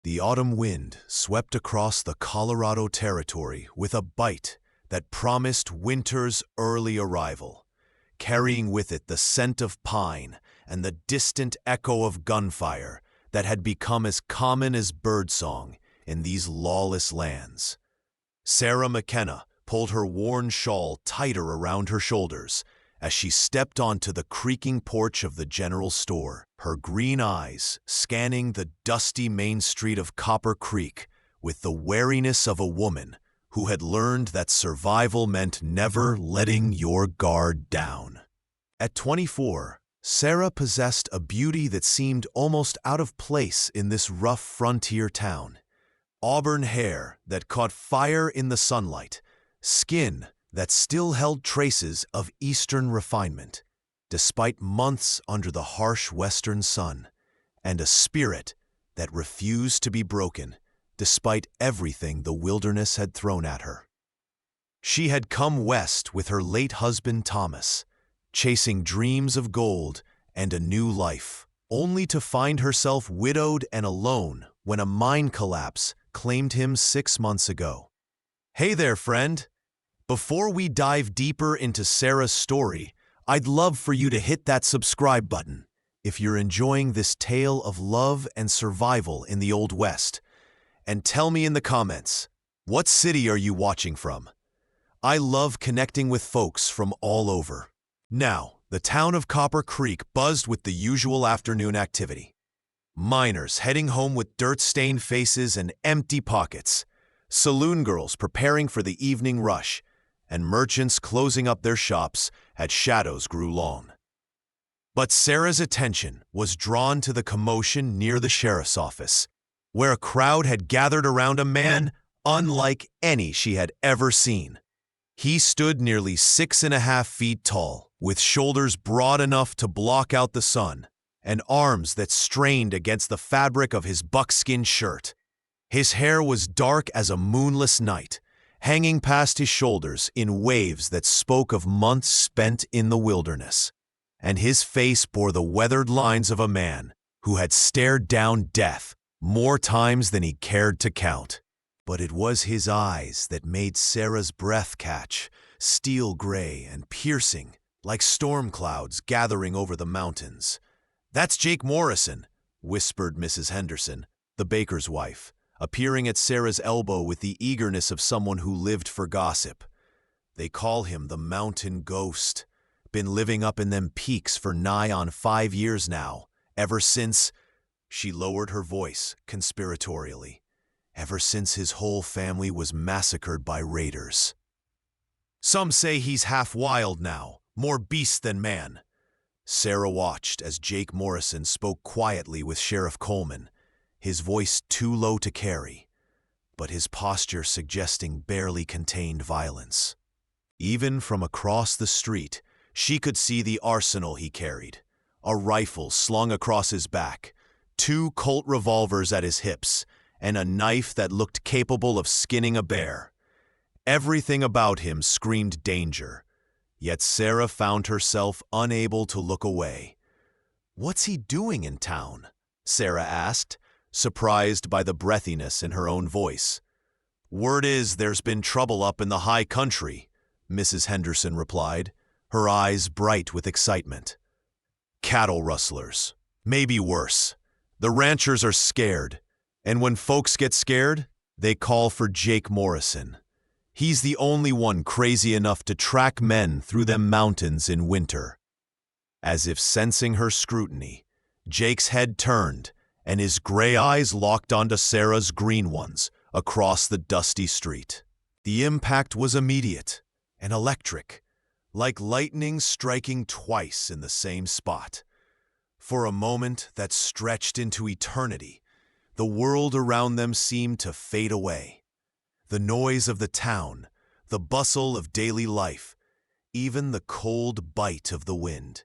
The autumn wind swept across the Colorado Territory with a bite that promised winter's early arrival, carrying with it the scent of pine and the distant echo of gunfire that had become as common as birdsong in these lawless lands. Sarah McKenna pulled her worn shawl tighter around her shoulders as she stepped onto the creaking porch of the general store, her green eyes scanning the dusty main street of Copper Creek with the wariness of a woman who had learned that survival meant never letting your guard down. At 24, Sarah possessed a beauty that seemed almost out of place in this rough frontier town. Auburn hair that caught fire in the sunlight, skin that still held traces of Eastern refinement, despite months under the harsh Western sun, and a spirit that refused to be broken, despite everything the wilderness had thrown at her. She had come west with her late husband Thomas, chasing dreams of gold and a new life, only to find herself widowed and alone when a mine collapse claimed him 6 months ago. Hey there, friend! Before we dive deeper into Sarah's story, I'd love for you to hit that subscribe button if you're enjoying this tale of love and survival in the Old West. And tell me in the comments, what city are you watching from? I love connecting with folks from all over. Now, the town of Copper Creek buzzed with the usual afternoon activity. Miners heading home with dirt-stained faces and empty pockets, saloon girls preparing for the evening rush, and merchants closing up their shops as shadows grew long. But Sarah's attention was drawn to the commotion near the sheriff's office, where a crowd had gathered around a man unlike any she had ever seen. He stood nearly 6.5 feet tall, with shoulders broad enough to block out the sun, and arms that strained against the fabric of his buckskin shirt. His hair was dark as a moonless night, hanging past his shoulders in waves that spoke of months spent in the wilderness, and his face bore the weathered lines of a man who had stared down death more times than he cared to count. But it was his eyes that made Sarah's breath catch, steel gray and piercing, like storm clouds gathering over the mountains. "That's Jake Morrison," whispered Mrs. Henderson, the baker's wife, appearing at Sarah's elbow with the eagerness of someone who lived for gossip. "They call him the Mountain Ghost. Been living up in them peaks for nigh on 5 years now, ever since—" she lowered her voice conspiratorially, "ever since his whole family was massacred by raiders. Some say he's half wild now, more beast than man." Sarah watched as Jake Morrison spoke quietly with Sheriff Coleman, his voice too low to carry, but his posture suggesting barely contained violence. Even from across the street, she could see the arsenal he carried, a rifle slung across his back, 2 Colt revolvers at his hips, and a knife that looked capable of skinning a bear. Everything about him screamed danger, yet Sarah found herself unable to look away. "What's he doing in town?" Sarah asked, surprised by the breathiness in her own voice. "Word is there's been trouble up in the high country," Mrs. Henderson replied, her eyes bright with excitement. "Cattle rustlers. Maybe worse. The ranchers are scared, and when folks get scared, they call for Jake Morrison. He's the only one crazy enough to track men through them mountains in winter." As if sensing her scrutiny, Jake's head turned, and his gray eyes locked onto Sarah's green ones across the dusty street. The impact was immediate and electric, like lightning striking twice in the same spot. For a moment that stretched into eternity, the world around them seemed to fade away. The noise of the town, the bustle of daily life, even the cold bite of the wind.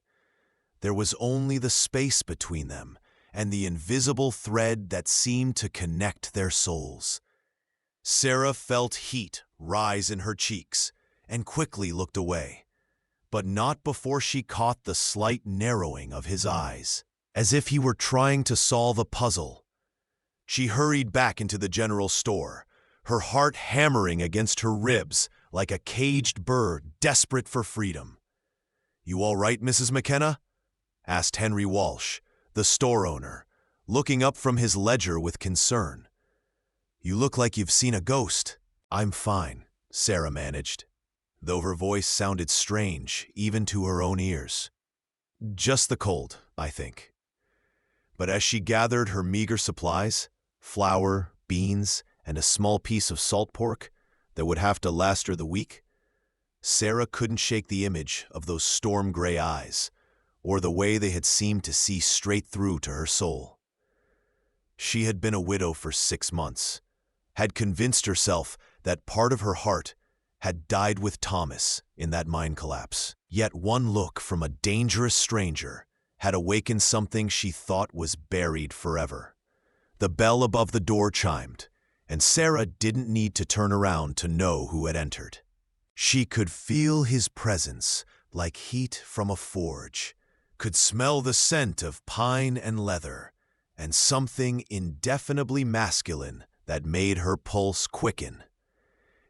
There was only the space between them and the invisible thread that seemed to connect their souls. Sarah felt heat rise in her cheeks and quickly looked away, but not before she caught the slight narrowing of his eyes, as if he were trying to solve a puzzle. She hurried back into the general store, her heart hammering against her ribs like a caged bird desperate for freedom. "You all right, Mrs. McKenna?" asked Henry Walsh, the store owner, looking up from his ledger with concern. "You look like you've seen a ghost." "I'm fine," Sarah managed, though her voice sounded strange even to her own ears. "Just the cold, I think." But as she gathered her meager supplies, flour, beans, and a small piece of salt pork that would have to last her the week, Sarah couldn't shake the image of those storm-gray eyes, or the way they had seemed to see straight through to her soul. She had been a widow for 6 months, had convinced herself that part of her heart had died with Thomas in that mine collapse. Yet one look from a dangerous stranger had awakened something she thought was buried forever. The bell above the door chimed, and Sarah didn't need to turn around to know who had entered. She could feel his presence like heat from a forge, could smell the scent of pine and leather, and something indefinably masculine that made her pulse quicken.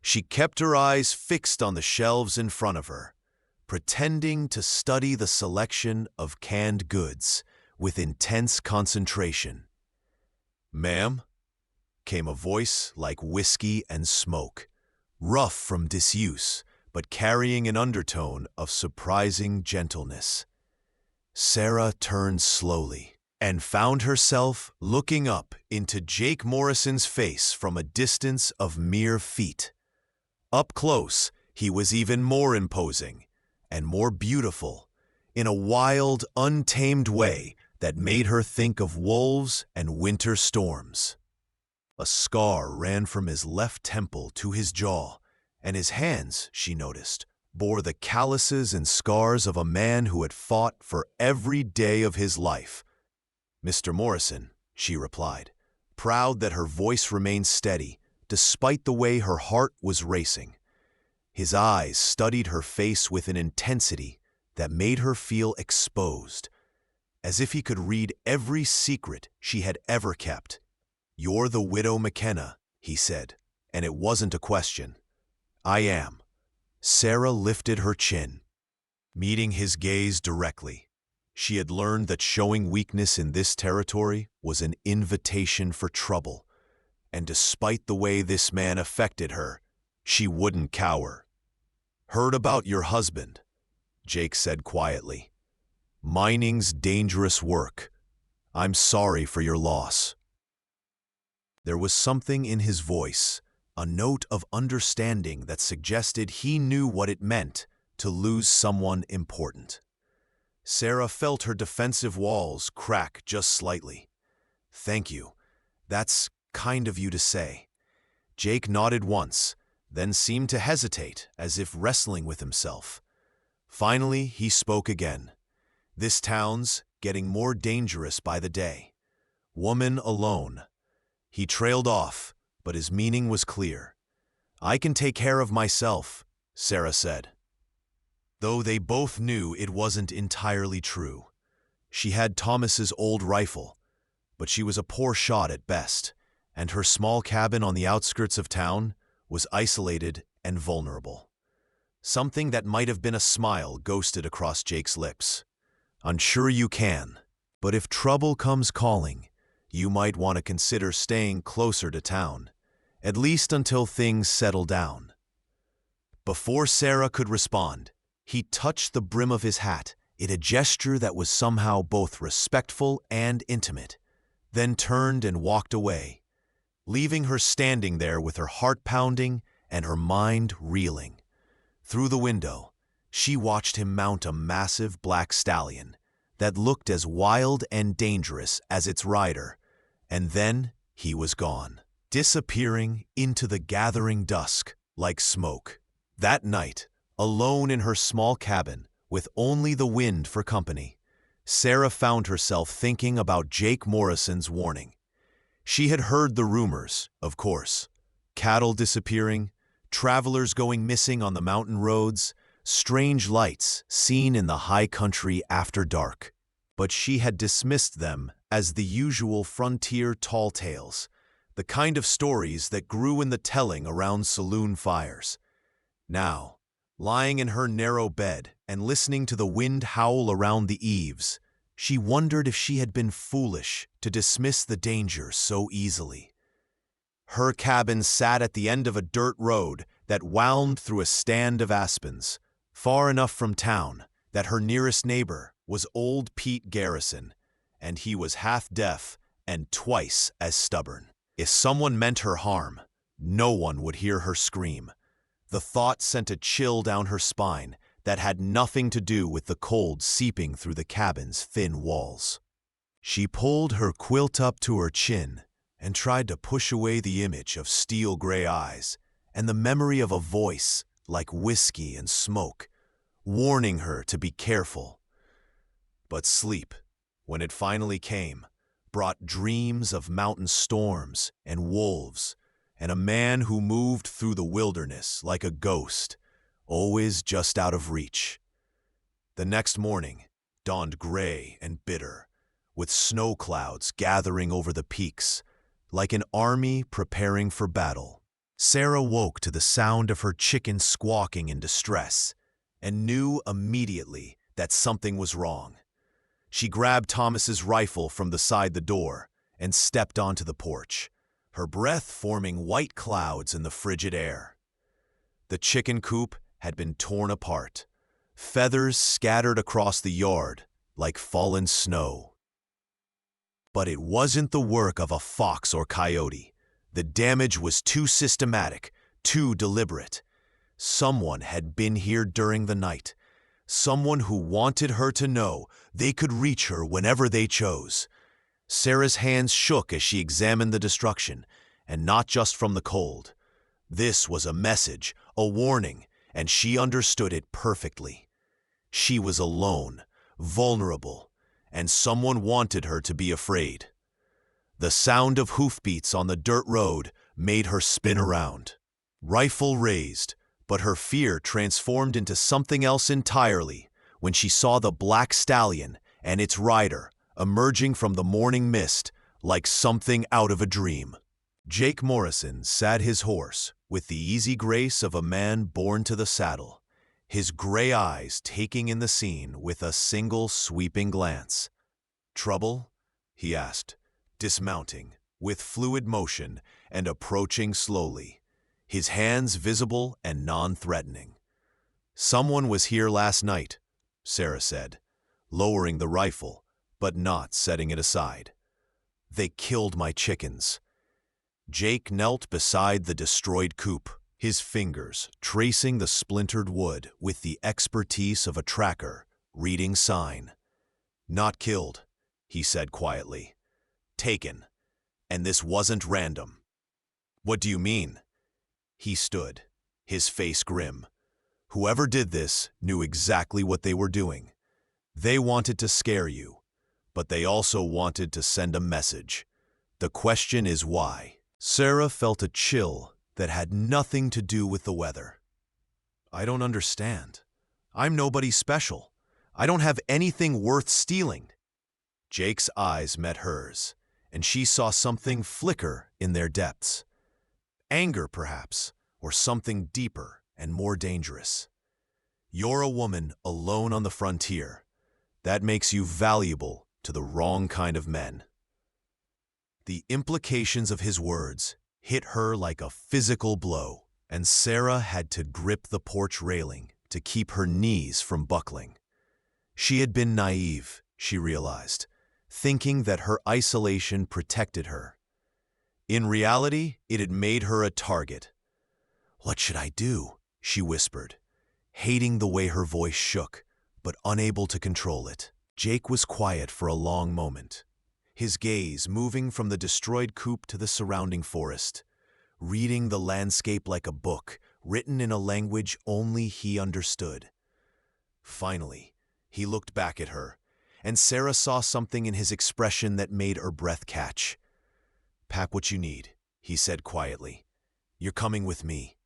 She kept her eyes fixed on the shelves in front of her, pretending to study the selection of canned goods with intense concentration. "Ma'am?" came a voice like whiskey and smoke, rough from disuse, but carrying an undertone of surprising gentleness. Sarah turned slowly and found herself looking up into Jake Morrison's face from a distance of mere feet. Up close, he was even more imposing and more beautiful, in a wild, untamed way that made her think of wolves and winter storms. A scar ran from his left temple to his jaw, and his hands, she noticed, bore the calluses and scars of a man who had fought for every day of his life. "Mr. Morrison," she replied, proud that her voice remained steady, despite the way her heart was racing. His eyes studied her face with an intensity that made her feel exposed, as if he could read every secret she had ever kept. "You're the widow McKenna," he said, and it wasn't a question. "I am." Sarah lifted her chin, meeting his gaze directly. She had learned that showing weakness in this territory was an invitation for trouble, and despite the way this man affected her, she wouldn't cower. "Heard about your husband," Jake said quietly. "Mining's dangerous work. I'm sorry for your loss." There was something in his voice, a note of understanding that suggested he knew what it meant to lose someone important. Sarah felt her defensive walls crack just slightly. "Thank you. That's kind of you to say." Jake nodded once, then seemed to hesitate, as if wrestling with himself. Finally, he spoke again. "This town's getting more dangerous by the day. Woman alone." He trailed off, but his meaning was clear. "I can take care of myself," Sarah said. Though they both knew it wasn't entirely true. She had Thomas's old rifle, but she was a poor shot at best, and her small cabin on the outskirts of town was isolated and vulnerable. Something that might have been a smile ghosted across Jake's lips. "I'm sure you can, but if trouble comes calling, you might want to consider staying closer to town, at least until things settle down." Before Sarah could respond, he touched the brim of his hat in a gesture that was somehow both respectful and intimate, then turned and walked away, leaving her standing there with her heart pounding and her mind reeling. Through the window, she watched him mount a massive black stallion that looked as wild and dangerous as its rider, and then he was gone, disappearing into the gathering dusk like smoke. That night, alone in her small cabin, with only the wind for company, Sarah found herself thinking about Jake Morrison's warning. She had heard the rumors, of course. Cattle disappearing, travelers going missing on the mountain roads, strange lights seen in the high country after dark. But she had dismissed them as the usual frontier tall tales, the kind of stories that grew in the telling around saloon fires. Now, lying in her narrow bed and listening to the wind howl around the eaves, she wondered if she had been foolish to dismiss the danger so easily. Her cabin sat at the end of a dirt road that wound through a stand of aspens, far enough from town that her nearest neighbor was old Pete Garrison, and he was half deaf and twice as stubborn. If someone meant her harm, no one would hear her scream. The thought sent a chill down her spine that had nothing to do with the cold seeping through the cabin's thin walls. She pulled her quilt up to her chin and tried to push away the image of steel-gray eyes and the memory of a voice like whiskey and smoke, warning her to be careful. But sleep, when it finally came, brought dreams of mountain storms and wolves, and a man who moved through the wilderness like a ghost, always just out of reach. The next morning dawned gray and bitter, with snow clouds gathering over the peaks, like an army preparing for battle. Sarah woke to the sound of her chicken squawking in distress, and knew immediately that something was wrong. She grabbed Thomas's rifle from beside the door and stepped onto the porch, her breath forming white clouds in the frigid air. The chicken coop had been torn apart, feathers scattered across the yard like fallen snow. But it wasn't the work of a fox or coyote. The damage was too systematic, too deliberate. Someone had been here during the night, someone who wanted her to know they could reach her whenever they chose. Sarah's hands shook as she examined the destruction, and not just from the cold. This was a message, a warning, and she understood it perfectly. She was alone, vulnerable, and someone wanted her to be afraid. The sound of hoofbeats on the dirt road made her spin around. Rifle raised, but her fear transformed into something else entirely when she saw the black stallion and its rider emerging from the morning mist like something out of a dream. Jake Morrison sat his horse with the easy grace of a man born to the saddle, his gray eyes taking in the scene with a single sweeping glance. "Trouble?" he asked, dismounting, with fluid motion and approaching slowly, his hands visible and non-threatening. "Someone was here last night," Sarah said, lowering the rifle, but not setting it aside. "They killed my chickens." Jake knelt beside the destroyed coop, his fingers tracing the splintered wood with the expertise of a tracker reading sign. "Not killed," he said quietly. "Taken. And this wasn't random." "What do you mean?" He stood, his face grim. "Whoever did this knew exactly what they were doing. They wanted to scare you, but they also wanted to send a message. The question is why." Sarah felt a chill that had nothing to do with the weather. "I don't understand. I'm nobody special. I don't have anything worth stealing." Jake's eyes met hers, and she saw something flicker in their depths. Anger, perhaps, or something deeper and more dangerous. "You're a woman alone on the frontier. That makes you valuable to the wrong kind of men." The implications of his words hit her like a physical blow, and Sarah had to grip the porch railing to keep her knees from buckling. She had been naive, she realized, thinking that her isolation protected her. In reality, it had made her a target. "What should I do?" she whispered, hating the way her voice shook, but unable to control it. Jake was quiet for a long moment, his gaze moving from the destroyed coop to the surrounding forest, reading the landscape like a book written in a language only he understood. Finally, he looked back at her, and Sarah saw something in his expression that made her breath catch. "Pack what you need," he said quietly. "You're coming with me."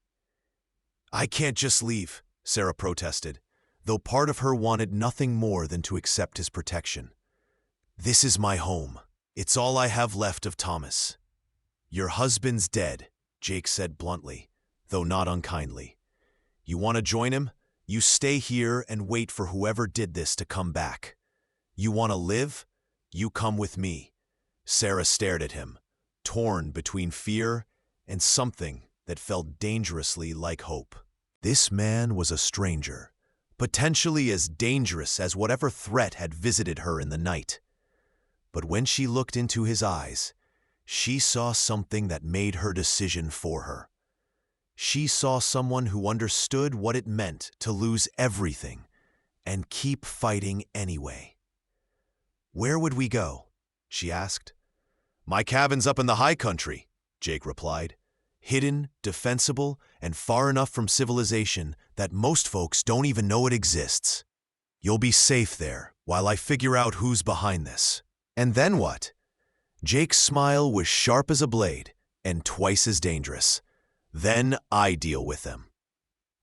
"I can't just leave," Sarah protested, though part of her wanted nothing more than to accept his protection. "This is my home. It's all I have left of Thomas." "Your husband's dead," Jake said bluntly, though not unkindly. "You want to join him? You stay here and wait for whoever did this to come back. You want to live? You come with me." Sarah stared at him, torn between fear and something that felt dangerously like hope. This man was a stranger, potentially as dangerous as whatever threat had visited her in the night. But when she looked into his eyes, she saw something that made her decision for her. She saw someone who understood what it meant to lose everything and keep fighting anyway. "Where would we go?" she asked. "My cabin's up in the high country," Jake replied. "Hidden, defensible, and far enough from civilization that most folks don't even know it exists. You'll be safe there while I figure out who's behind this." "And then what?" Jake's smile was sharp as a blade and twice as dangerous. "Then I deal with them."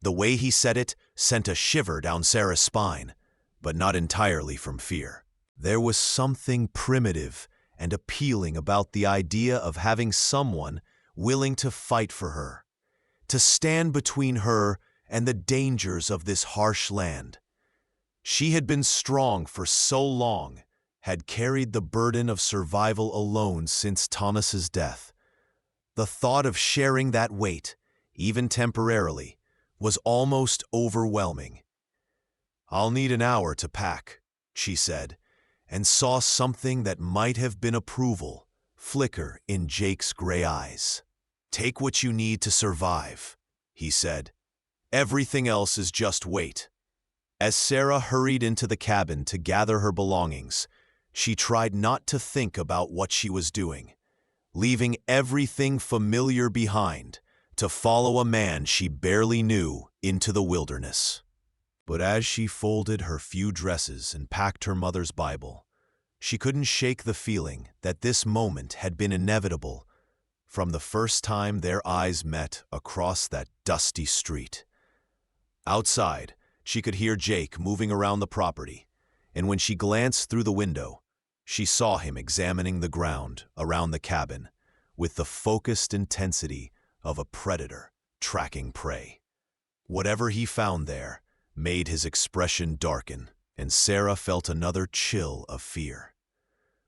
The way he said it sent a shiver down Sarah's spine, but not entirely from fear. There was something primitive and appealing about the idea of having someone willing to fight for her, to stand between her and the dangers of this harsh land. She had been strong for so long, had carried the burden of survival alone since Thomas's death. The thought of sharing that weight, even temporarily, was almost overwhelming. "I'll need an hour to pack," she said, and saw something that might have been approval flicker in Jake's gray eyes. "Take what you need to survive," he said. "Everything else is just weight." As Sarah hurried into the cabin to gather her belongings, she tried not to think about what she was doing, leaving everything familiar behind to follow a man she barely knew into the wilderness. But as she folded her few dresses and packed her mother's Bible, she couldn't shake the feeling that this moment had been inevitable from the first time their eyes met across that dusty street. Outside, she could hear Jake moving around the property, and when she glanced through the window, she saw him examining the ground around the cabin with the focused intensity of a predator tracking prey. Whatever he found there made his expression darken, and Sarah felt another chill of fear.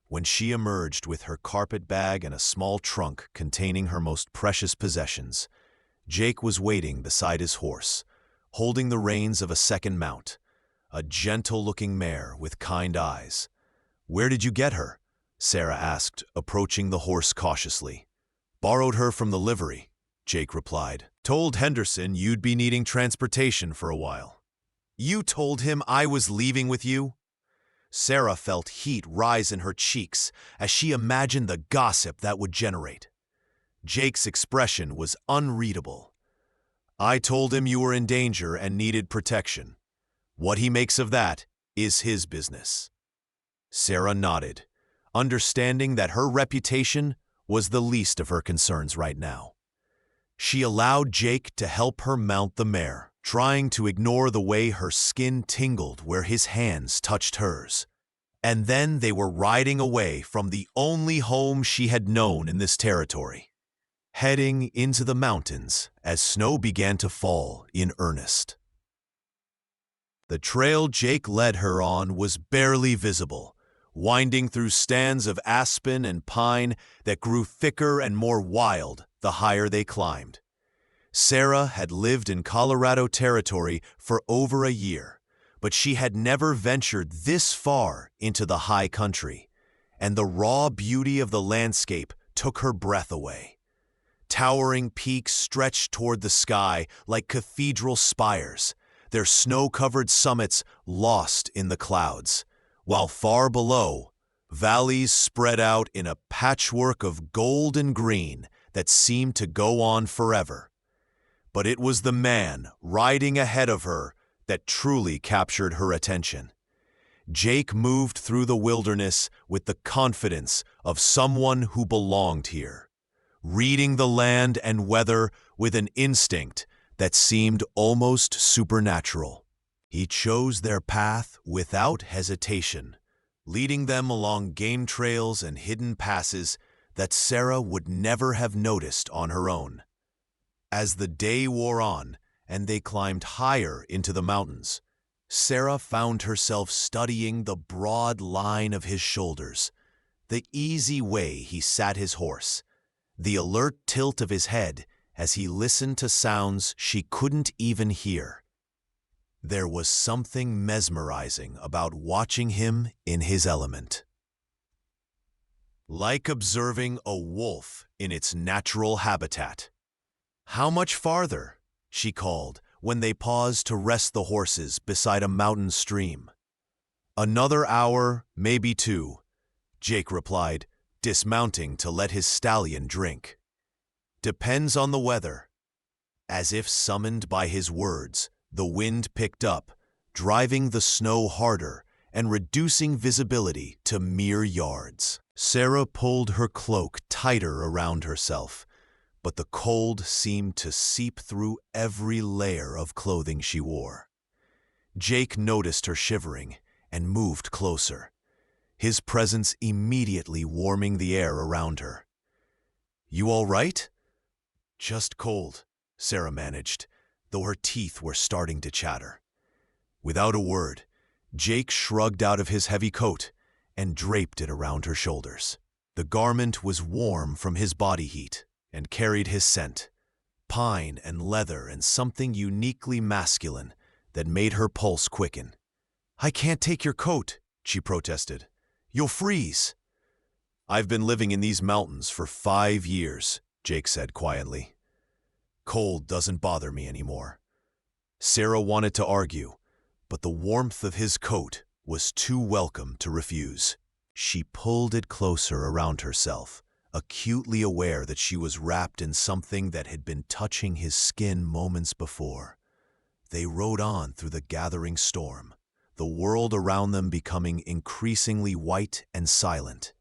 When she emerged with her carpet bag and a small trunk containing her most precious possessions, Jake was waiting beside his horse, holding the reins of a second mount, a gentle-looking mare with kind eyes. "Where did you get her?" Sarah asked, approaching the horse cautiously. "Borrowed her from the livery," Jake replied. "Told Henderson you'd be needing transportation for a while." "You told him I was leaving with you?" Sarah felt heat rise in her cheeks as she imagined the gossip that would generate. Jake's expression was unreadable. "I told him you were in danger and needed protection. What he makes of that is his business." Sarah nodded, understanding that her reputation was the least of her concerns right now. She allowed Jake to help her mount the mare, trying to ignore the way her skin tingled where his hands touched hers. And then they were riding away from the only home she had known in this territory, heading into the mountains as snow began to fall in earnest. The trail Jake led her on was barely visible, winding through stands of aspen and pine that grew thicker and more wild the higher they climbed. Sarah had lived in Colorado territory for over a year, but she had never ventured this far into the high country, and the raw beauty of the landscape took her breath away. Towering peaks stretched toward the sky like cathedral spires, their snow-covered summits lost in the clouds, while far below, valleys spread out in a patchwork of gold and green that seemed to go on forever. But it was the man riding ahead of her that truly captured her attention. Jake moved through the wilderness with the confidence of someone who belonged here, reading the land and weather with an instinct that seemed almost supernatural. He chose their path without hesitation, leading them along game trails and hidden passes that Sarah would never have noticed on her own. As the day wore on and they climbed higher into the mountains, Sarah found herself studying the broad line of his shoulders, the easy way he sat his horse, the alert tilt of his head as he listened to sounds she couldn't even hear. There was something mesmerizing about watching him in his element. Like observing a wolf in its natural habitat. "How much farther?" she called when they paused to rest the horses beside a mountain stream. "Another hour, maybe two," Jake replied, dismounting to let his stallion drink. "Depends on the weather." As if summoned by his words, the wind picked up, driving the snow harder and reducing visibility to mere yards. Sarah pulled her cloak tighter around herself, but the cold seemed to seep through every layer of clothing she wore. Jake noticed her shivering and moved closer, his presence immediately warming the air around her. "You all right?" "Just cold," Sarah managed, though her teeth were starting to chatter. Without a word, Jake shrugged out of his heavy coat and draped it around her shoulders. The garment was warm from his body heat and carried his scent, pine and leather and something uniquely masculine that made her pulse quicken. "I can't take your coat," she protested. "You'll freeze." "I've been living in these mountains for 5 years, Jake said quietly. "Cold doesn't bother me anymore." Sarah wanted to argue, but the warmth of his coat was too welcome to refuse. She pulled it closer around herself, acutely aware that she was wrapped in something that had been touching his skin moments before. They rode on through the gathering storm, the world around them becoming increasingly white and silent.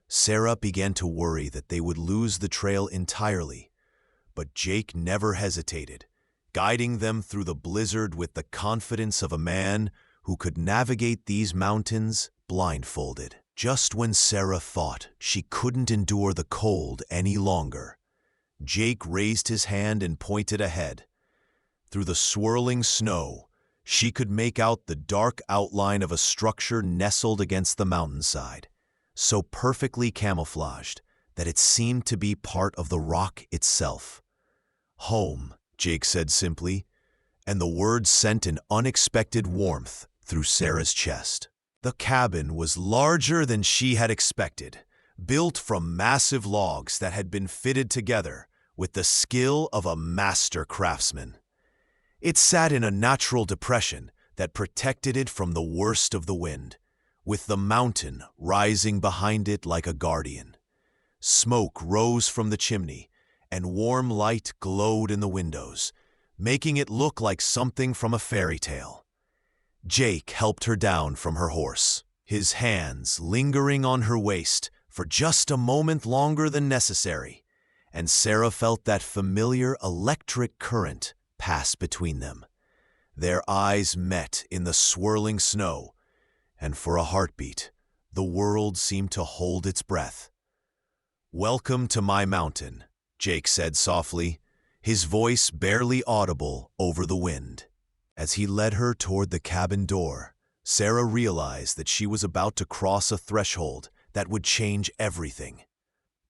Sarah began to worry that they would lose the trail entirely, but Jake never hesitated, guiding them through the blizzard with the confidence of a man who could navigate these mountains blindfolded. Just when Sarah thought she couldn't endure the cold any longer, Jake raised his hand and pointed ahead. Through the swirling snow, she could make out the dark outline of a structure nestled against the mountainside, so perfectly camouflaged that it seemed to be part of the rock itself. "Home," Jake said simply, and the words sent an unexpected warmth through Sarah's chest. The cabin was larger than she had expected, built from massive logs that had been fitted together with the skill of a master craftsman. It sat in a natural depression that protected it from the worst of the wind, with the mountain rising behind it like a guardian. Smoke rose from the chimney, and warm light glowed in the windows, making it look like something from a fairy tale. Jake helped her down from her horse, his hands lingering on her waist for just a moment longer than necessary, and Sarah felt that familiar electric current pass between them. Their eyes met in the swirling snow, and for a heartbeat, the world seemed to hold its breath. "Welcome to my mountain," Jake said softly, his voice barely audible over the wind. As he led her toward the cabin door, Sarah realized that she was about to cross a threshold that would change everything.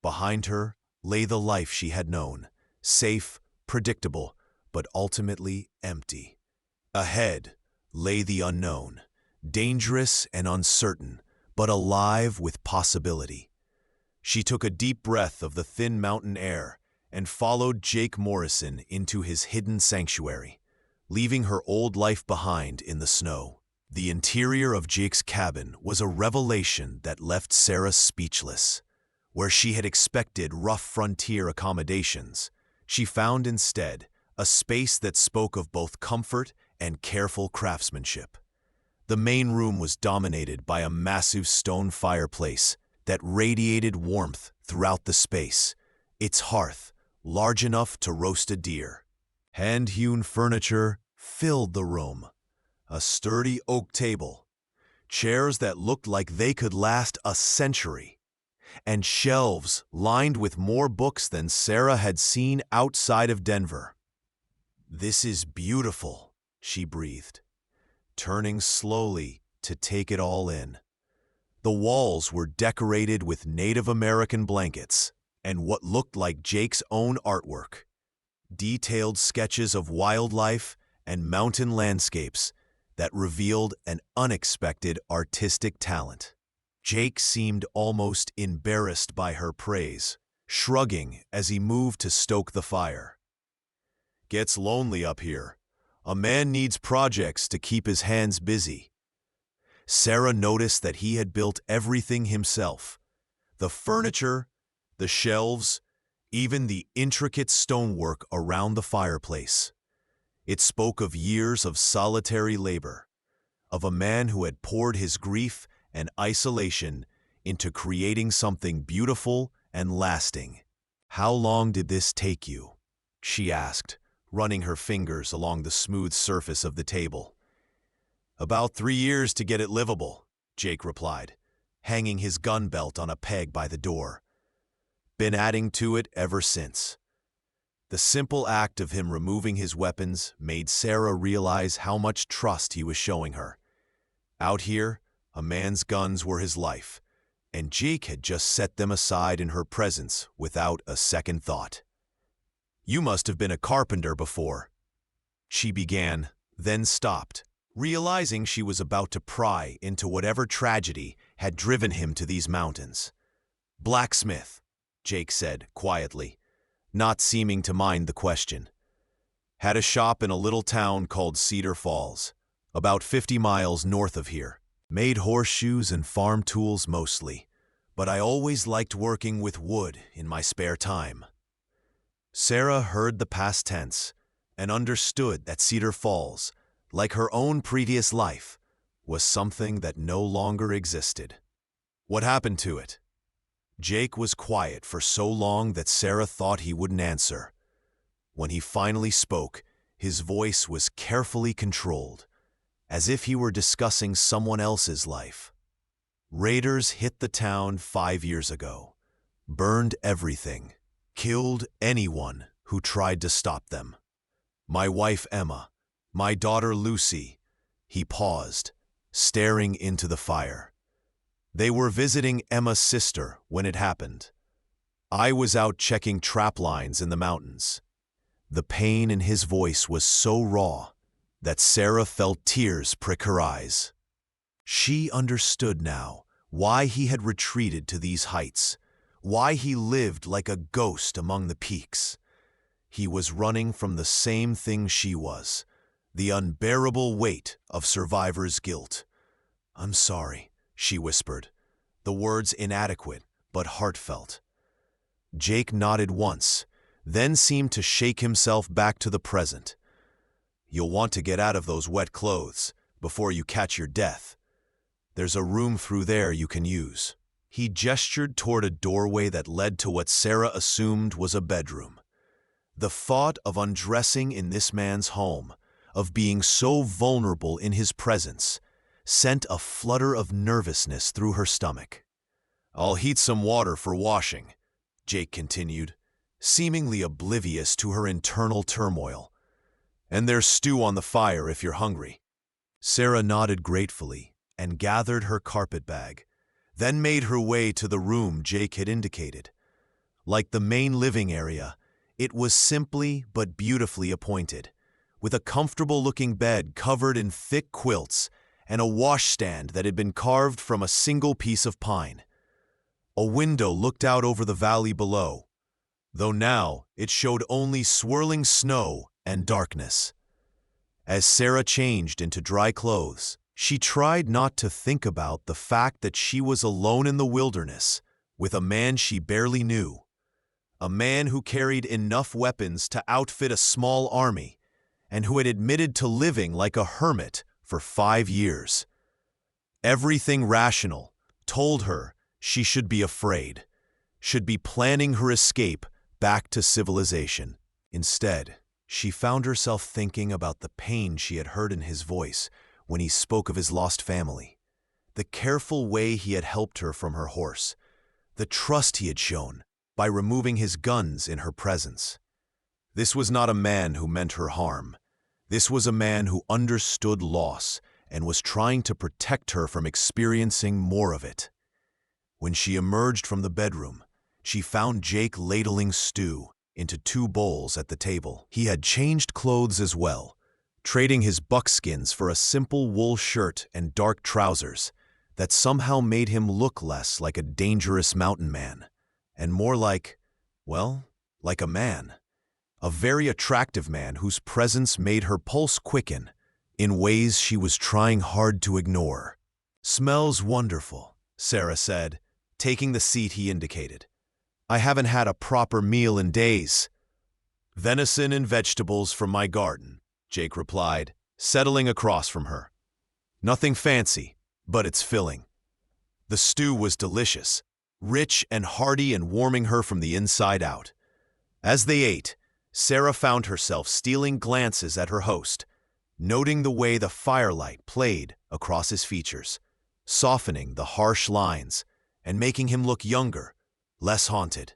Behind her lay the life she had known, safe, predictable, but ultimately empty. Ahead lay the unknown, dangerous and uncertain, but alive with possibility. She took a deep breath of the thin mountain air and followed Jake Morrison into his hidden sanctuary, leaving her old life behind in the snow. The interior of Jake's cabin was a revelation that left Sarah speechless. Where she had expected rough frontier accommodations, she found instead a space that spoke of both comfort and careful craftsmanship. The main room was dominated by a massive stone fireplace that radiated warmth throughout the space, its hearth large enough to roast a deer. Hand-hewn furniture filled the room, a sturdy oak table, chairs that looked like they could last a century, and shelves lined with more books than Sarah had seen outside of Denver. "This is beautiful," she breathed, turning slowly to take it all in. The walls were decorated with Native American blankets and what looked like Jake's own artwork. Detailed sketches of wildlife and mountain landscapes that revealed an unexpected artistic talent. Jake seemed almost embarrassed by her praise, shrugging as he moved to stoke the fire. "Gets lonely up here. A man needs projects to keep his hands busy." Sarah noticed that he had built everything himself: the furniture, the shelves, even the intricate stonework around the fireplace. It spoke of years of solitary labor, of a man who had poured his grief and isolation into creating something beautiful and lasting. "How long did this take you?" she asked, running her fingers along the smooth surface of the table. "About 3 years to get it livable," Jake replied, hanging his gun belt on a peg by the door. "Been adding to it ever since." The simple act of him removing his weapons made Sarah realize how much trust he was showing her. Out here, a man's guns were his life, and Jake had just set them aside in her presence without a second thought. "You must have been a carpenter before," she began, then stopped, realizing she was about to pry into whatever tragedy had driven him to these mountains. "Blacksmith," Jake said quietly, not seeming to mind the question. "Had a shop in a little town called Cedar Falls, about 50 miles north of here. Made horseshoes and farm tools mostly, but I always liked working with wood in my spare time." Sarah heard the past tense and understood that Cedar Falls, like her own previous life, was something that no longer existed. "What happened to it?" Jake was quiet for so long that Sarah thought he wouldn't answer. When he finally spoke, his voice was carefully controlled, as if he were discussing someone else's life. "Raiders hit the town 5 years ago, burned everything, killed anyone who tried to stop them. My wife Emma, my daughter Lucy." He paused, staring into the fire. "They were visiting Emma's sister when it happened. I was out checking trap lines in the mountains." The pain in his voice was so raw that Sarah felt tears prick her eyes. She understood now why he had retreated to these heights, why he lived like a ghost among the peaks. He was running from the same thing she was, the unbearable weight of survivor's guilt. "I'm sorry," she whispered, the words inadequate but heartfelt. Jake nodded once, then seemed to shake himself back to the present. "You'll want to get out of those wet clothes before you catch your death. There's a room through there you can use." He gestured toward a doorway that led to what Sarah assumed was a bedroom. The thought of undressing in this man's home, of being so vulnerable in his presence, sent a flutter of nervousness through her stomach. "I'll heat some water for washing," Jake continued, seemingly oblivious to her internal turmoil. "And there's stew on the fire if you're hungry." Sarah nodded gratefully and gathered her carpet bag, then made her way to the room Jake had indicated. Like the main living area, it was simply but beautifully appointed, with a comfortable-looking bed covered in thick quilts and a washstand that had been carved from a single piece of pine. A window looked out over the valley below, though now it showed only swirling snow and darkness. As Sarah changed into dry clothes, she tried not to think about the fact that she was alone in the wilderness with a man she barely knew, a man who carried enough weapons to outfit a small army and who had admitted to living like a hermit for 5 years. Everything rational told her she should be afraid, should be planning her escape back to civilization. Instead, she found herself thinking about the pain she had heard in his voice when he spoke of his lost family, the careful way he had helped her from her horse, the trust he had shown by removing his guns in her presence. This was not a man who meant her harm. This was a man who understood loss and was trying to protect her from experiencing more of it. When she emerged from the bedroom, she found Jake ladling stew into 2 bowls at the table. He had changed clothes as well, trading his buckskins for a simple wool shirt and dark trousers that somehow made him look less like a dangerous mountain man, and more like, well, like a man. A very attractive man whose presence made her pulse quicken in ways she was trying hard to ignore. "Smells wonderful," Sarah said, taking the seat he indicated. "I haven't had a proper meal in days." "Venison and vegetables from my garden," Jake replied, settling across from her. "Nothing fancy, but it's filling." The stew was delicious, rich and hearty and warming her from the inside out. As they ate, Sarah found herself stealing glances at her host, noting the way the firelight played across his features, softening the harsh lines and making him look younger, less haunted.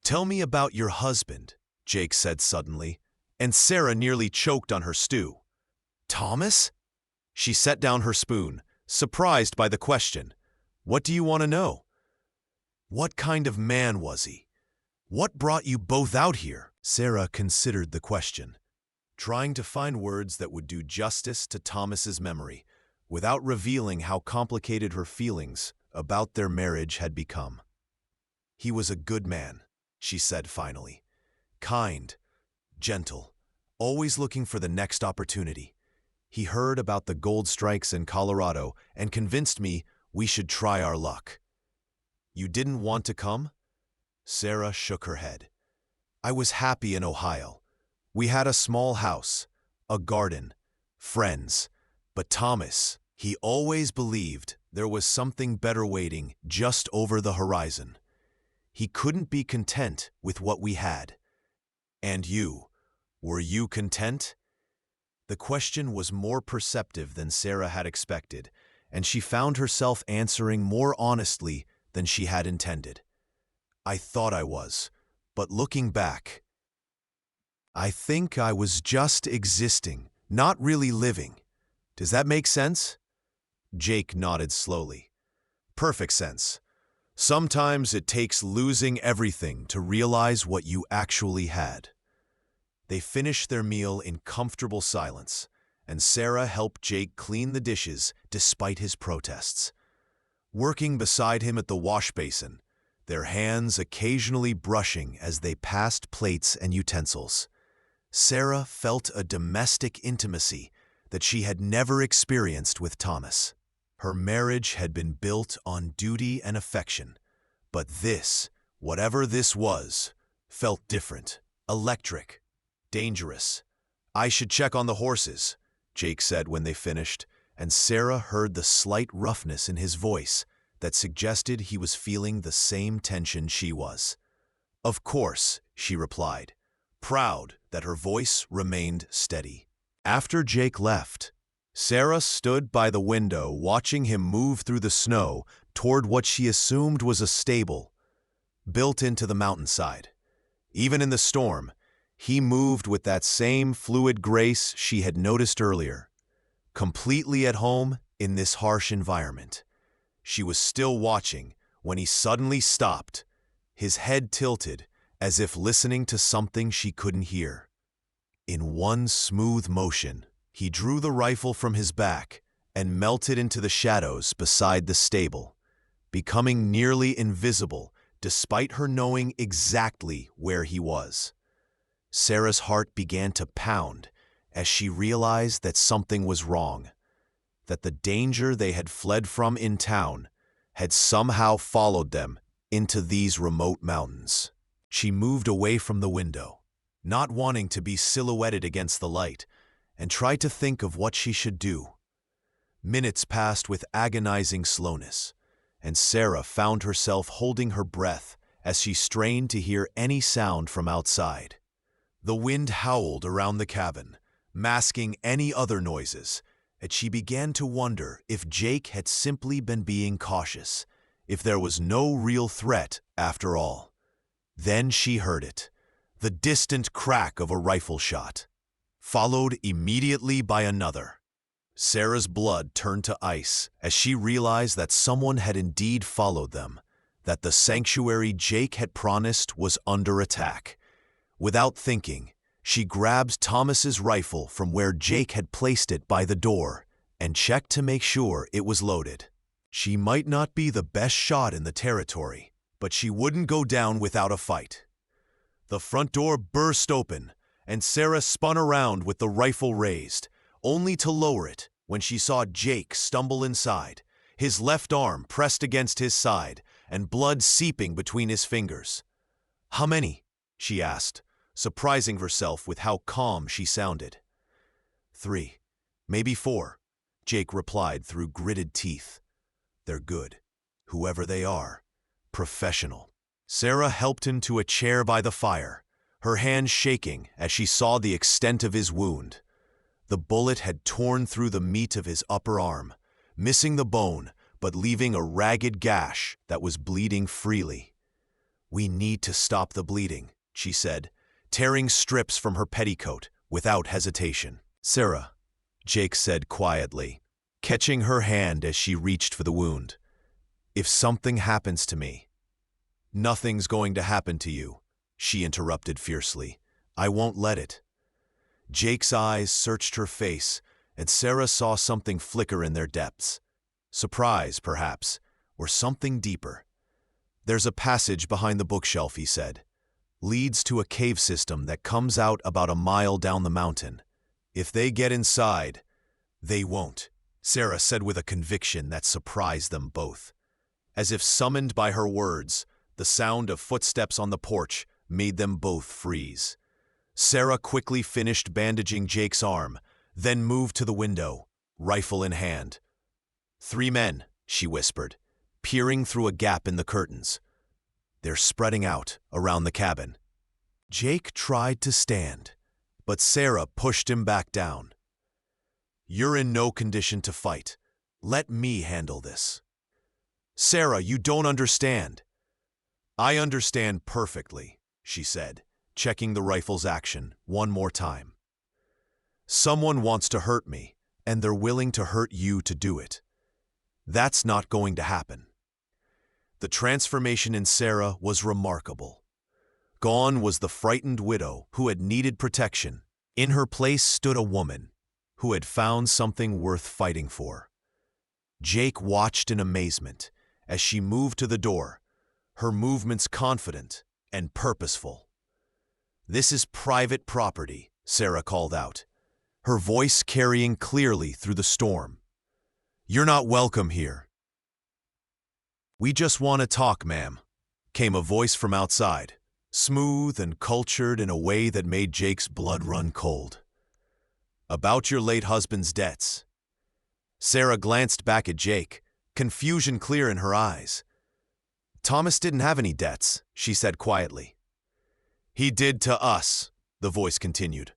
"Tell me about your husband," Jake said suddenly, and Sarah nearly choked on her stew. "Thomas?" She set down her spoon, surprised by the question. "What do you want to know?" "What kind of man was he? What brought you both out here?" Sarah considered the question, trying to find words that would do justice to Thomas's memory, without revealing how complicated her feelings about their marriage had become. "He was a good man," she said finally. "Kind, gentle, always looking for the next opportunity. He heard about the gold strikes in Colorado and convinced me we should try our luck." "You didn't want to come?" Sarah shook her head. "I was happy in Ohio. We had a small house, a garden, friends. But Thomas, he always believed there was something better waiting just over the horizon. He couldn't be content with what we had." "And you, were you content?" The question was more perceptive than Sarah had expected, and she found herself answering more honestly than she had intended. "I thought I was, but looking back, I think I was just existing, not really living. Does that make sense?" Jake nodded slowly. "Perfect sense. Sometimes it takes losing everything to realize what you actually had." They finished their meal in comfortable silence, and Sarah helped Jake clean the dishes despite his protests. Working beside him at the wash basin, their hands occasionally brushing as they passed plates and utensils, Sarah felt a domestic intimacy that she had never experienced with Thomas. Her marriage had been built on duty and affection, but this, whatever this was, felt different, electric, dangerous. "I should check on the horses," Jake said when they finished, and Sarah heard the slight roughness in his voice that suggested he was feeling the same tension she was. "Of course," she replied, proud that her voice remained steady. After Jake left, Sarah stood by the window watching him move through the snow toward what she assumed was a stable built into the mountainside. Even in the storm, he moved with that same fluid grace she had noticed earlier, completely at home in this harsh environment. She was still watching when he suddenly stopped, his head tilted as if listening to something she couldn't hear. In one smooth motion, he drew the rifle from his back and melted into the shadows beside the stable, becoming nearly invisible despite her knowing exactly where he was. Sarah's heart began to pound as she realized that something was wrong, that the danger they had fled from in town had somehow followed them into these remote mountains. She moved away from the window, not wanting to be silhouetted against the light, and tried to think of what she should do. Minutes passed with agonizing slowness, and Sarah found herself holding her breath as she strained to hear any sound from outside. The wind howled around the cabin, masking any other noises, and she began to wonder if Jake had simply been being cautious, if there was no real threat after all. Then she heard it, the distant crack of a rifle shot, followed immediately by another. Sarah's blood turned to ice as she realized that someone had indeed followed them, that the sanctuary Jake had promised was under attack. Without thinking, she grabbed Thomas's rifle from where Jake had placed it by the door and checked to make sure it was loaded. She might not be the best shot in the territory, but she wouldn't go down without a fight. The front door burst open, and Sarah spun around with the rifle raised, only to lower it when she saw Jake stumble inside, his left arm pressed against his side and blood seeping between his fingers. "How many?" she asked, surprising herself with how calm she sounded. "3, maybe 4, Jake replied through gritted teeth. "They're good. Whoever they are. Professional." Sarah helped him to a chair by the fire, her hands shaking as she saw the extent of his wound. The bullet had torn through the meat of his upper arm, missing the bone but leaving a ragged gash that was bleeding freely. "We need to stop the bleeding," she said, tearing strips from her petticoat without hesitation. "Sarah," Jake said quietly, catching her hand as she reached for the wound, "if something happens to me—" "Nothing's going to happen to you," she interrupted fiercely. "I won't let it." Jake's eyes searched her face, and Sarah saw something flicker in their depths. Surprise, perhaps, or something deeper. "There's a passage behind the bookshelf," he said. "Leads to a cave system that comes out about a mile down the mountain. If they get inside—" "They won't," Sarah said with a conviction that surprised them both. As if summoned by her words, the sound of footsteps on the porch made them both freeze. Sarah quickly finished bandaging Jake's arm, then moved to the window, rifle in hand. "3 men," she whispered, peering through a gap in the curtains. "They're spreading out around the cabin." Jake tried to stand, but Sarah pushed him back down. "You're in no condition to fight. Let me handle this." "Sarah, you don't understand." "I understand perfectly," she said, checking the rifle's action one more time. "Someone wants to hurt me, and they're willing to hurt you to do it. That's not going to happen." The transformation in Sarah was remarkable. Gone was the frightened widow who had needed protection. In her place stood a woman who had found something worth fighting for. Jake watched in amazement as she moved to the door, her movements confident and purposeful. "This is private property," Sarah called out, her voice carrying clearly through the storm. "You're not welcome here." "We just want to talk, ma'am," came a voice from outside, smooth and cultured in a way that made Jake's blood run cold. "About your late husband's debts." Sarah glanced back at Jake, confusion clear in her eyes. "Thomas didn't have any debts," she said quietly. "He did to us," the voice continued.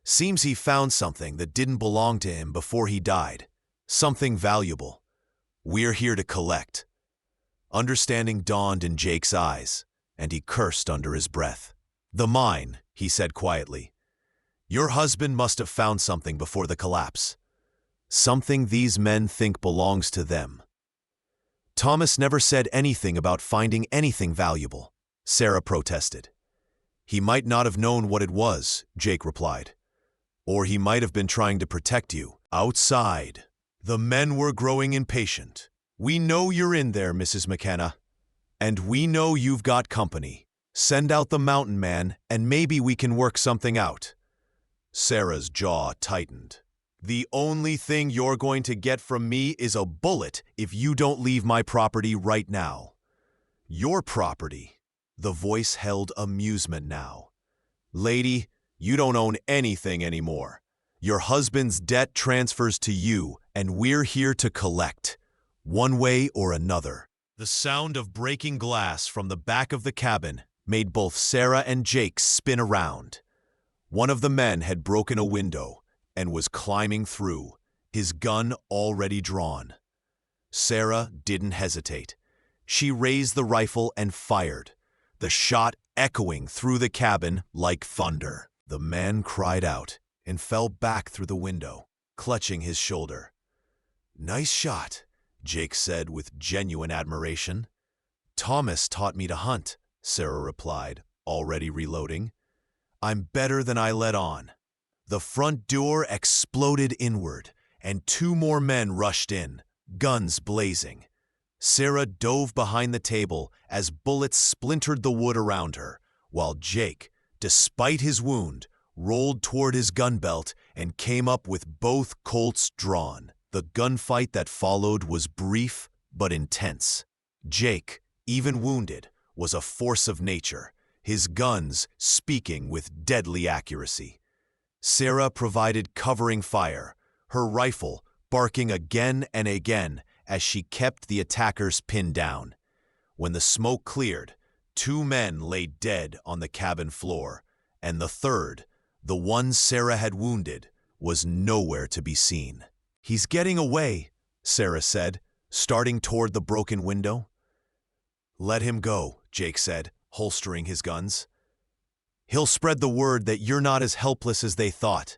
"Seems he found something that didn't belong to him before he died. Something valuable. We're here to collect." Understanding dawned in Jake's eyes, and he cursed under his breath. "The mine," he said quietly. "Your husband must have found something before the collapse. Something these men think belongs to them." "Thomas never said anything about finding anything valuable," Sarah protested. "He might not have known what it was," Jake replied. "Or he might have been trying to protect you." Outside, the men were growing impatient. "We know you're in there, Mrs. McKenna. And we know you've got company. Send out the mountain man, and maybe we can work something out." Sarah's jaw tightened. "The only thing you're going to get from me is a bullet if you don't leave my property right now." "Your property?" The voice held amusement now. "Lady, you don't own anything anymore. Your husband's debt transfers to you, and we're here to collect, one way or another." The sound of breaking glass from the back of the cabin made both Sarah and Jake spin around. One of the men had broken a window and was climbing through, his gun already drawn. Sarah didn't hesitate. She raised the rifle and fired, the shot echoing through the cabin like thunder. The man cried out and fell back through the window, clutching his shoulder. "Nice shot," Jake said with genuine admiration. "Thomas taught me to hunt," Sarah replied, already reloading. "I'm better than I let on." The front door exploded inward, and two more men rushed in, guns blazing. Sarah dove behind the table as bullets splintered the wood around her, while Jake, despite his wound, rolled toward his gun belt and came up with both Colts drawn. The gunfight that followed was brief but intense. Jake, even wounded, was a force of nature, his guns speaking with deadly accuracy. Sarah provided covering fire, her rifle barking again and again as she kept the attackers pinned down. When the smoke cleared, two men lay dead on the cabin floor, and the third, the one Sarah had wounded, was nowhere to be seen. "He's getting away," Sarah said, starting toward the broken window. "Let him go," Jake said, holstering his guns. "He'll spread the word that you're not as helpless as they thought."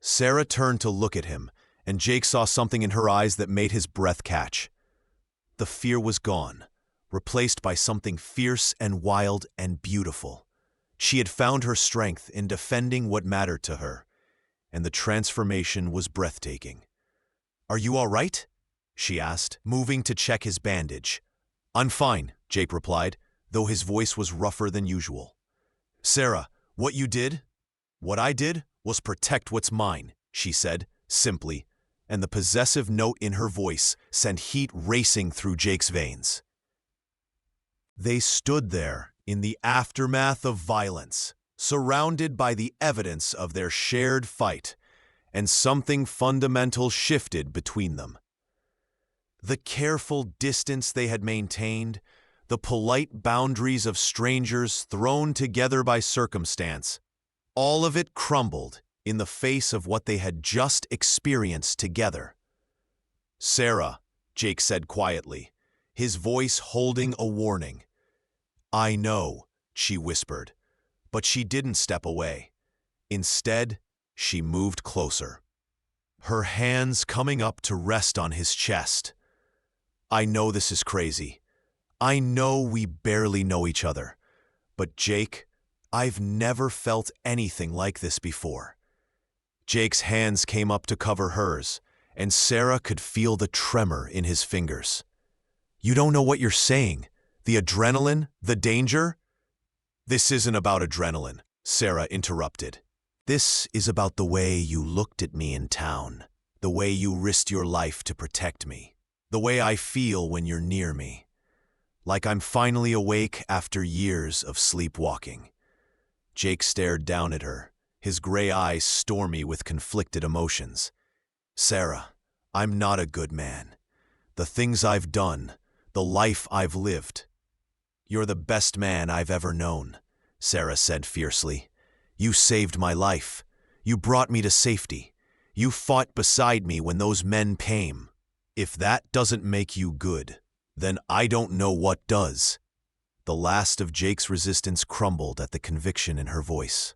Sarah turned to look at him, and Jake saw something in her eyes that made his breath catch. The fear was gone, replaced by something fierce and wild and beautiful. She had found her strength in defending what mattered to her, and the transformation was breathtaking. "Are you all right?" she asked, moving to check his bandage. "I'm fine," Jake replied, though his voice was rougher than usual. "Sarah, what I did was protect what's mine," she said, simply, and the possessive note in her voice sent heat racing through Jake's veins. They stood there in the aftermath of violence, surrounded by the evidence of their shared fight, and something fundamental shifted between them. The careful distance they had maintained, the polite boundaries of strangers thrown together by circumstance, all of it crumbled in the face of what they had just experienced together. "Sarah," Jake said quietly, his voice holding a warning. "I know," she whispered, but she didn't step away. Instead, she moved closer, her hands coming up to rest on his chest. "I know this is crazy. I know we barely know each other. But Jake, I've never felt anything like this before." Jake's hands came up to cover hers, and Sarah could feel the tremor in his fingers. "You don't know what you're saying. The adrenaline, the danger?" "This isn't about adrenaline," Sarah interrupted. "This is about the way you looked at me in town, the way you risked your life to protect me, the way I feel when you're near me. Like I'm finally awake after years of sleepwalking." Jake stared down at her, his gray eyes stormy with conflicted emotions. "Sarah, I'm not a good man. The things I've done, the life I've lived." "You're the best man I've ever known," Sarah said fiercely. "You saved my life. You brought me to safety. You fought beside me when those men came. If that doesn't make you good, then I don't know what does." The last of Jake's resistance crumbled at the conviction in her voice.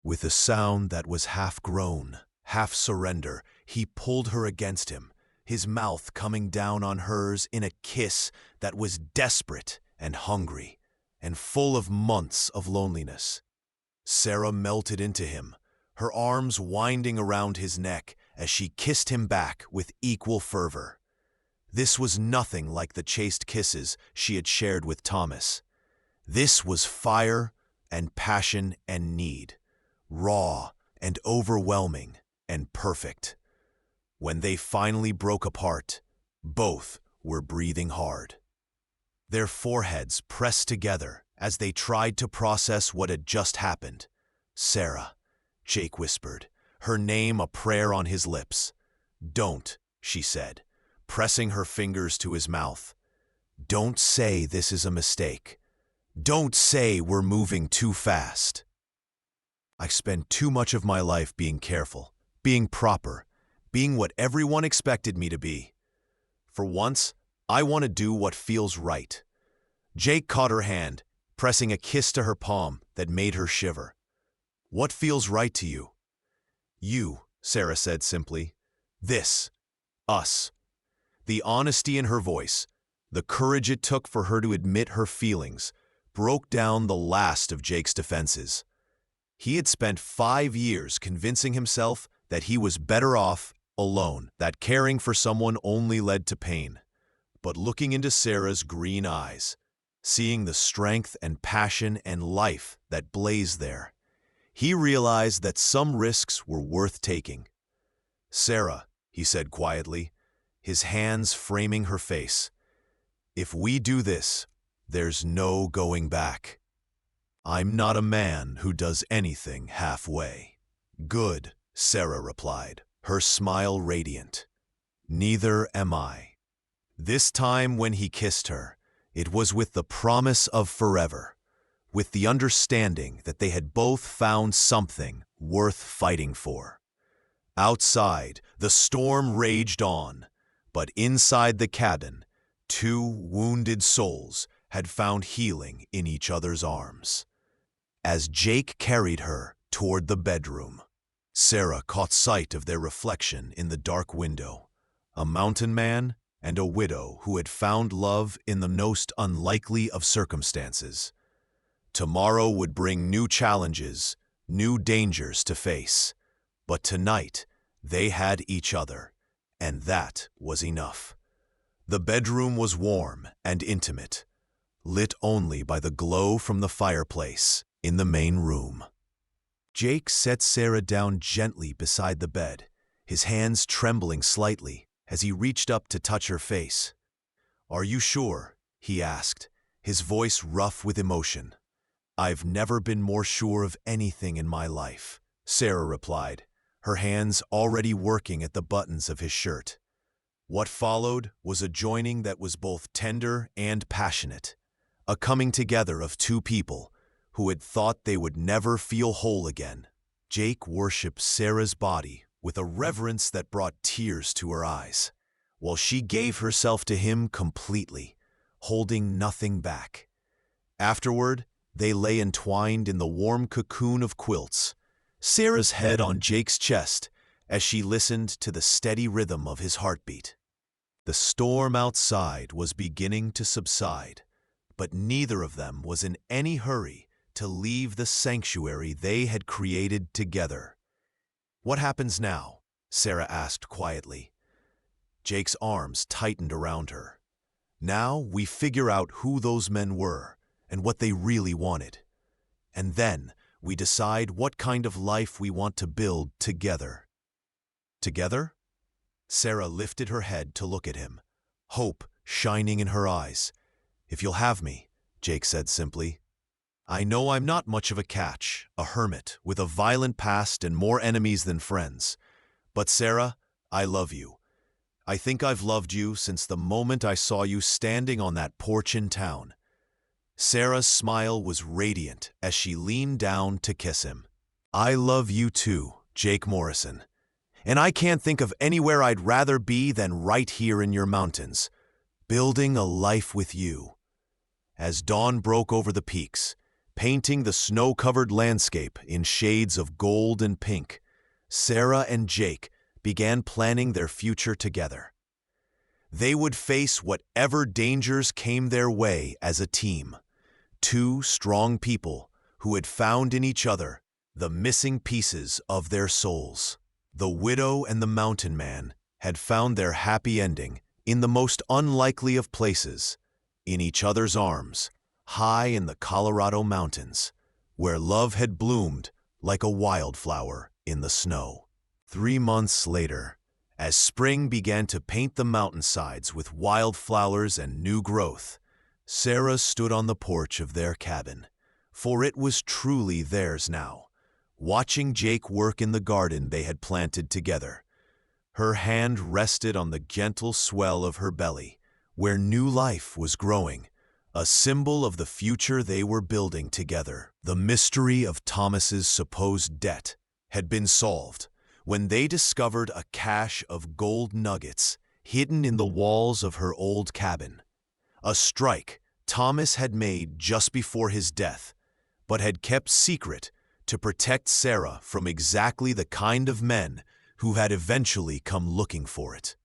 With a sound that was half groan, half surrender, he pulled her against him, his mouth coming down on hers in a kiss that was desperate and hungry, and full of months of loneliness. Sarah melted into him, her arms winding around his neck as she kissed him back with equal fervor. This was nothing like the chaste kisses she had shared with Thomas. This was fire and passion and need, raw and overwhelming and perfect. When they finally broke apart, both were breathing hard. Their foreheads pressed together as they tried to process what had just happened. "Sarah," Jake whispered, her name a prayer on his lips. "Don't," she said, pressing her fingers to his mouth. "Don't say this is a mistake. Don't say we're moving too fast. I spent too much of my life being careful, being proper, being what everyone expected me to be. For once, I want to do what feels right." Jake caught her hand, pressing a kiss to her palm that made her shiver. "What feels right to you?" "You," Sarah said simply. "This. Us." The honesty in her voice, the courage it took for her to admit her feelings, broke down the last of Jake's defenses. He had spent 5 years convincing himself that he was better off alone, that caring for someone only led to pain. But looking into Sarah's green eyes, seeing the strength and passion and life that blazed there, he realized that some risks were worth taking. "Sarah," he said quietly, his hands framing her face, "if we do this, there's no going back. I'm not a man who does anything halfway." "Good," Sarah replied, her smile radiant. "Neither am I." This time when he kissed her, it was with the promise of forever, with the understanding that they had both found something worth fighting for. Outside, the storm raged on, but inside the cabin, 2 wounded souls had found healing in each other's arms. As Jake carried her toward the bedroom, Sarah caught sight of their reflection in the dark window, a mountain man and a widow who had found love in the most unlikely of circumstances. Tomorrow would bring new challenges, new dangers to face, but tonight they had each other, and that was enough. The bedroom was warm and intimate, lit only by the glow from the fireplace in the main room. Jake set Sarah down gently beside the bed, his hands trembling slightly as he reached up to touch her face. "Are you sure?" he asked, his voice rough with emotion. "I've never been more sure of anything in my life," Sarah replied, her hands already working at the buttons of his shirt. What followed was a joining that was both tender and passionate, a coming together of 2 people who had thought they would never feel whole again. Jake worshipped Sarah's body with a reverence that brought tears to her eyes, while she gave herself to him completely, holding nothing back. Afterward, they lay entwined in the warm cocoon of quilts, Sarah's head on Jake's chest as she listened to the steady rhythm of his heartbeat. The storm outside was beginning to subside, but neither of them was in any hurry to leave the sanctuary they had created together. "What happens now?" Sarah asked quietly. Jake's arms tightened around her. "Now we figure out who those men were and what they really wanted. And then we decide what kind of life we want to build together." "Together?" Sarah lifted her head to look at him, hope shining in her eyes. "If you'll have me," Jake said simply. "I know I'm not much of a catch, a hermit with a violent past and more enemies than friends. But Sarah, I love you. I think I've loved you since the moment I saw you standing on that porch in town." Sarah's smile was radiant as she leaned down to kiss him. "I love you too, Jake Morrison. And I can't think of anywhere I'd rather be than right here in your mountains, building a life with you." As dawn broke over the peaks, painting the snow-covered landscape in shades of gold and pink, Sarah and Jake began planning their future together. They would face whatever dangers came their way as a team, 2 strong people who had found in each other the missing pieces of their souls. The widow and the mountain man had found their happy ending in the most unlikely of places, in each other's arms, high in the Colorado mountains, where love had bloomed like a wildflower in the snow. 3 months later, as spring began to paint the mountainsides with wildflowers and new growth, Sarah stood on the porch of their cabin, for it was truly theirs now, watching Jake work in the garden they had planted together. Her hand rested on the gentle swell of her belly, where new life was growing, a symbol of the future they were building together. The mystery of Thomas's supposed debt had been solved when they discovered a cache of gold nuggets hidden in the walls of her old cabin. A strike Thomas had made just before his death, but had kept secret to protect Sarah from exactly the kind of men who had eventually come looking for it.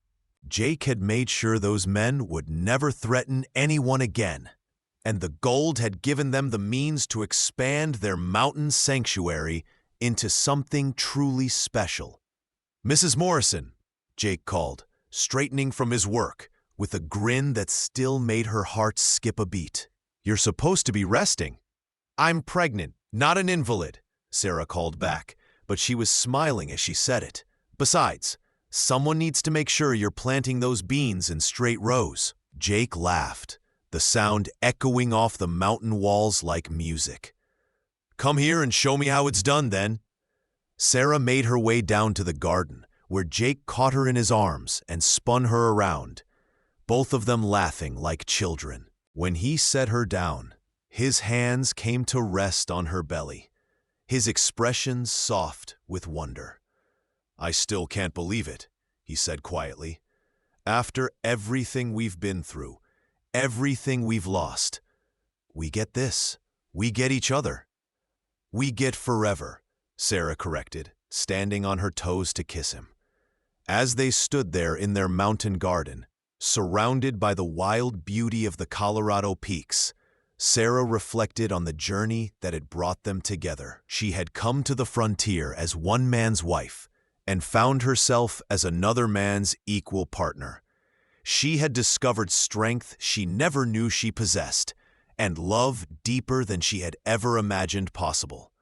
Jake had made sure those men would never threaten anyone again, and the gold had given them the means to expand their mountain sanctuary into something truly special. "Mrs. Morrison," Jake called, straightening from his work, with a grin that still made her heart skip a beat. "You're supposed to be resting." "I'm pregnant, not an invalid," Sarah called back, but she was smiling as she said it. "Besides, someone needs to make sure you're planting those beans in straight rows." Jake laughed, the sound echoing off the mountain walls like music. "Come here and show me how it's done, then." Sarah made her way down to the garden, where Jake caught her in his arms and spun her around, both of them laughing like children. When he set her down, his hands came to rest on her belly, his expression soft with wonder. "I still can't believe it," he said quietly. "After everything we've been through, everything we've lost, we get this. We get each other." "We get forever," Sarah corrected, standing on her toes to kiss him. As they stood there in their mountain garden, surrounded by the wild beauty of the Colorado peaks, Sarah reflected on the journey that had brought them together. She had come to the frontier as one man's wife and found herself as another man's equal partner. She had discovered strength she never knew she possessed, and love deeper than she had ever imagined possible.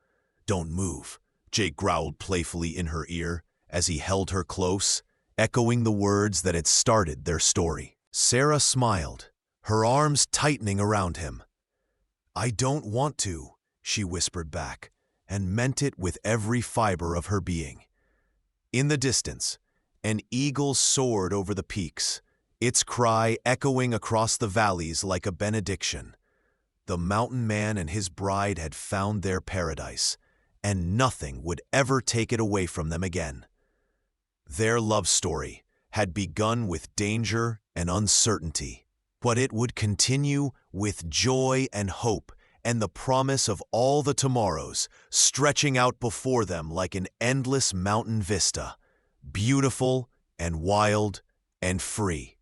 "Don't move," Jake growled playfully in her ear as he held her close, echoing the words that had started their story. Sarah smiled, her arms tightening around him. "I don't want to," she whispered back, and meant it with every fiber of her being. In the distance, an eagle soared over the peaks, its cry echoing across the valleys like a benediction. The mountain man and his bride had found their paradise, and nothing would ever take it away from them again. Their love story had begun with danger and uncertainty, but it would continue with joy and hope and the promise of all the tomorrows stretching out before them like an endless mountain vista, beautiful and wild and free.